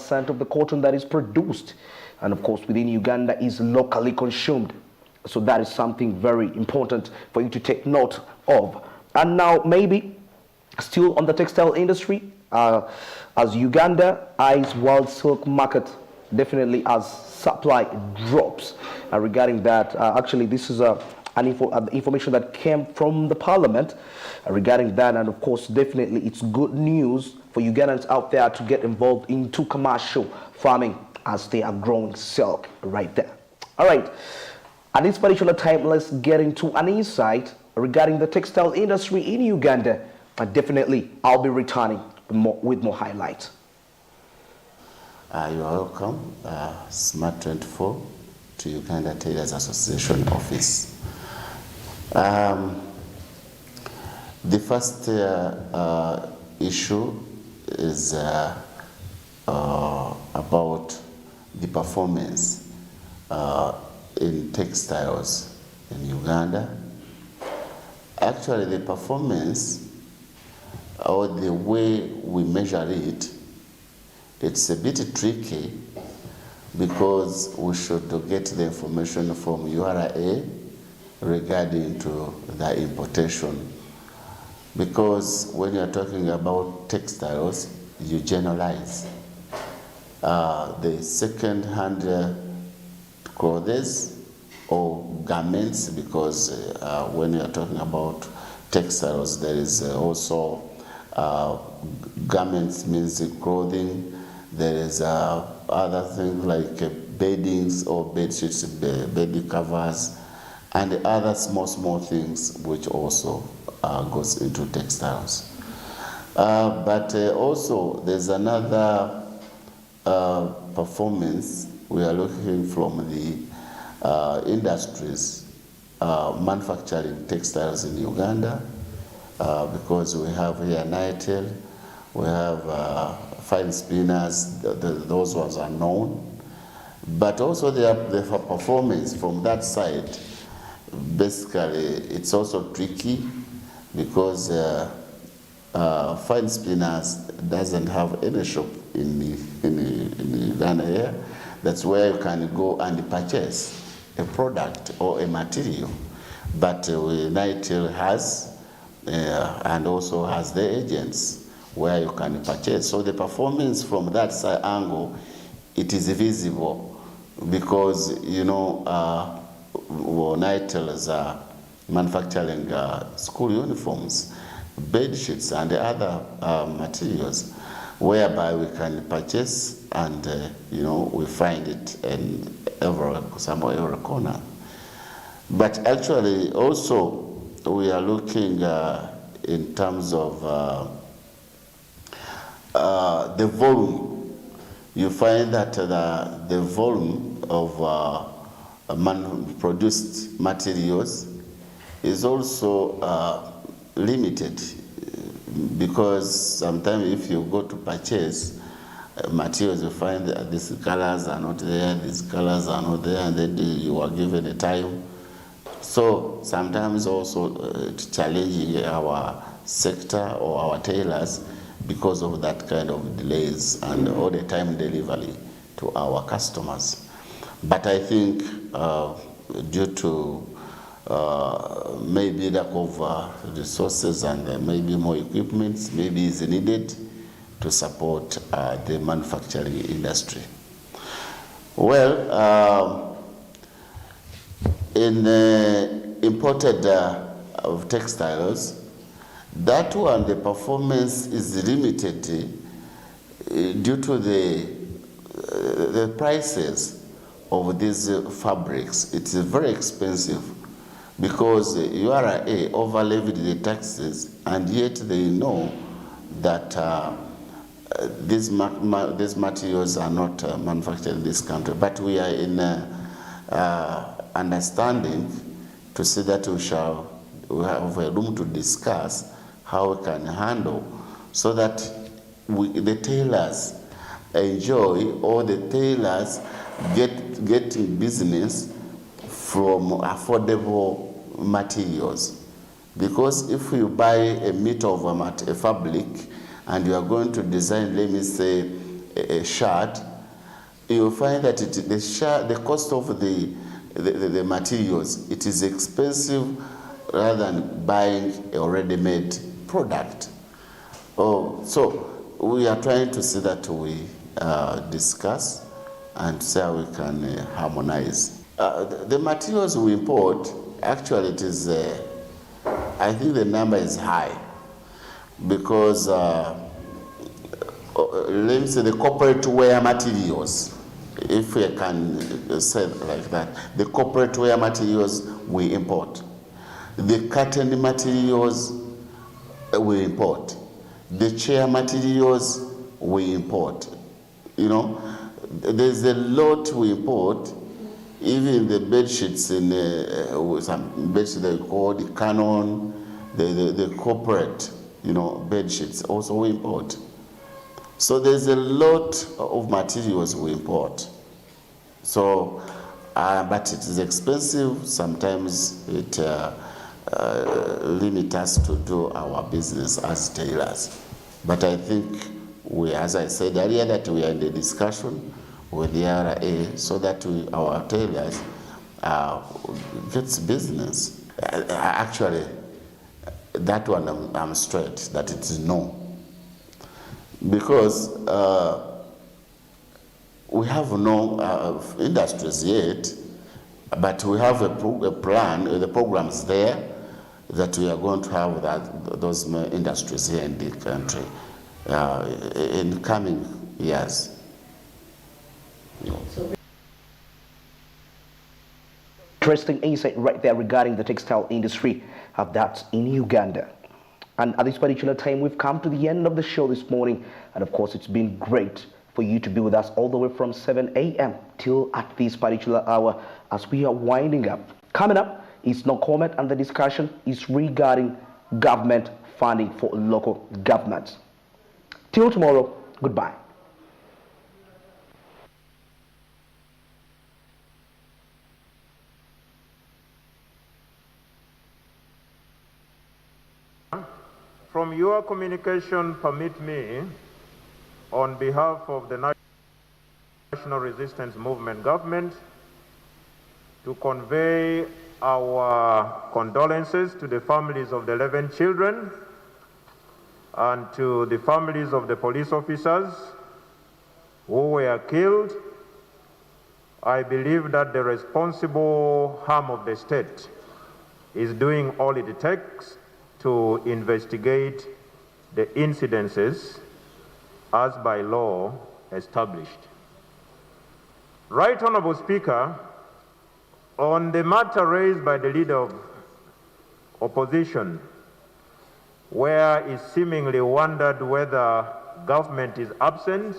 95% of the cotton that is produced, and of course within Uganda, is locally consumed. So that is something very important for you to take note of. And now maybe still on the textile industry, as Uganda eyes world silk market definitely as supply drops. Regarding that, actually this is information that came from the parliament regarding that, and of course definitely it's good news for Ugandans out there to get involved into commercial farming as they are growing silk right there. All right, at this particular time, let's get into an insight regarding the textile industry in Uganda. Definitely I'll be returning with more highlights. You are welcome, Smart 24, to Uganda Tailors Association office. The first issue is about the performance in textiles in Uganda. Actually, the performance, or the way we measure it, it's a bit tricky because we should get the information from URA regarding to the importation. Because when you're talking about textiles, you generalize. The second-hand clothes or garments, because when you're talking about textiles, there is also garments means clothing. There is other things like beddings or bed sheets, baby covers, and other small things which also goes into textiles. But also there's another performance we are looking from the industries manufacturing textiles in Uganda, because we have here Nitel, we have fine spinners, those ones are known, but also the performance from that side. Basically, it's also tricky because fine spinners doesn't have any shop in Uganda here. That's where you can go and purchase a product or a material. But Nitel has, and also has the agents where you can purchase. So the performance from that side angle, it is visible because, you know, Nitel is manufacturing school uniforms, bed sheets, and other materials, whereby we can purchase, and you know, we find it in every corner. But actually, also we are looking in terms of the volume. You find that the volume of produced materials is also limited, because sometimes if you go to purchase materials, you find that these colors are not there, these colors are not there, and then you are given a time. So sometimes also it's challenging our sector or our tailors because of that kind of delays and all the time delivery to our customers. But I think due to maybe lack of resources and maybe more equipment, maybe is needed to support the manufacturing industry. Well, in imported textiles, that one, the performance is limited due to the prices of these fabrics. It's very expensive because URA over-levied the taxes, and yet they know that these materials are not manufactured in this country. But we are in understanding to see that we have a room to discuss how we can handle, so that the tailors enjoy, or the tailors getting business from affordable materials. Because if you buy a meter of a fabric and you are going to design, let me say, a shard, you'll find that the cost of the materials, it is expensive rather than buying a already-made product. So we are trying to see that we discuss and see how we can harmonize. The materials we import, actually it is, I think the number is high because let me say the corporate wear materials, if we can say it like that, the corporate wear materials we import. The curtain materials we import. The chair materials we import. You know, there's a lot we import. Even the bed sheets in some bed sheets they call the Canon, the corporate, you know, bed sheets also we import. So there's a lot of materials we import. So, but it is expensive. Sometimes it limits us to do our business as tailors. But I think we, as I said earlier, that we are in the discussion with the RA so that our tailors gets business. Actually, that one I'm straight, that it is no. Because we have no industries yet, but we have a plan, the programs there, that we are going to have those industries here in the country in coming years. Interesting insight right there regarding the textile industry of that in Uganda. And at this particular time, we've come to the end of the show this morning. And of course, it's been great for you to be with us all the way from 7 a.m. till at this particular hour as we are winding up. Coming up is no comment, and the discussion is regarding government funding for local governments. Till tomorrow, goodbye. From your communication, permit me, on behalf of the National Resistance Movement government, to convey our condolences to the families of the 11 children and to the families of the police officers who were killed. I believe that the responsible arm of the state is doing all it takes to investigate the incidences as by law established. Right Honorable Speaker, on the matter raised by the Leader of Opposition, where he seemingly wondered whether government is absent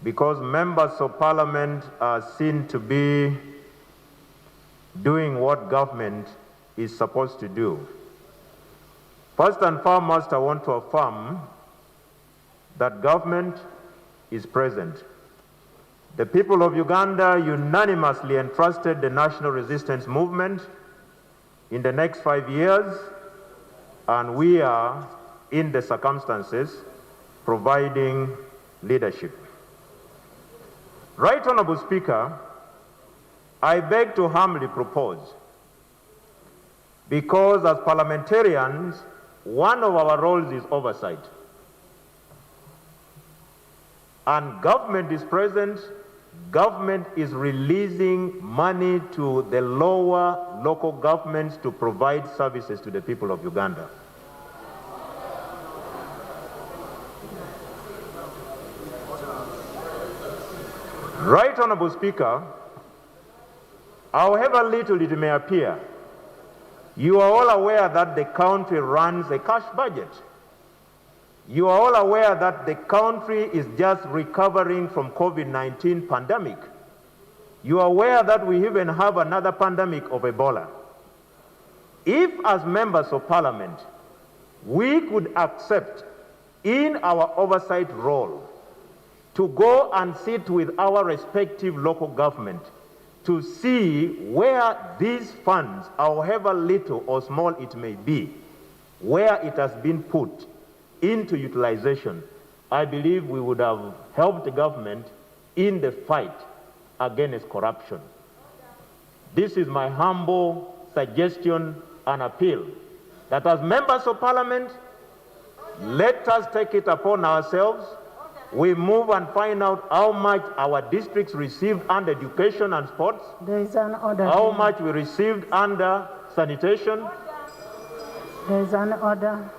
because members of parliament are seen to be doing what government is supposed to do. First and foremost, I want to affirm that government is present. The people of Uganda unanimously entrusted the National Resistance Movement in the next 5 years, and we are, in the circumstances, providing leadership. Right Honorable Speaker, I beg to humbly propose, because as parliamentarians, one of our roles is oversight. And government is present, government is releasing money to the lower local governments to provide services to the people of Uganda. Right Honorable Speaker, however little it may appear, you are all aware that the country runs a cash budget. You are all aware that the country is just recovering from COVID-19 pandemic. You are aware that we even have another pandemic of Ebola. If as members of parliament, we could accept in our oversight role to go and sit with our respective local government to see where these funds, however little or small it may be, where it has been put into utilization, I believe we would have helped the government in the fight against corruption. This is my humble suggestion and appeal that as members of parliament, let us take it upon ourselves. We move and find out how much our districts received under education and sports, There is an order. how much we received under sanitation. There is an order.